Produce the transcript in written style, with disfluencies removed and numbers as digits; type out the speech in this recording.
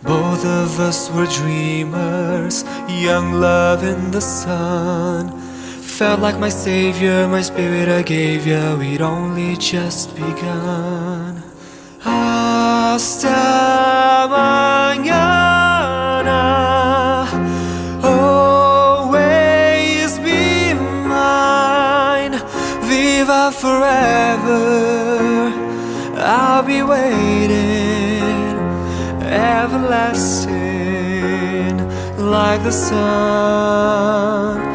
Both of us were dreamers, young love in the sun. Felt like my savior, my spirit I gave ya, we'd only just begun. Hasta mañana, always be mine. Viva forever, I'll be waiting, everlasting, like the sun.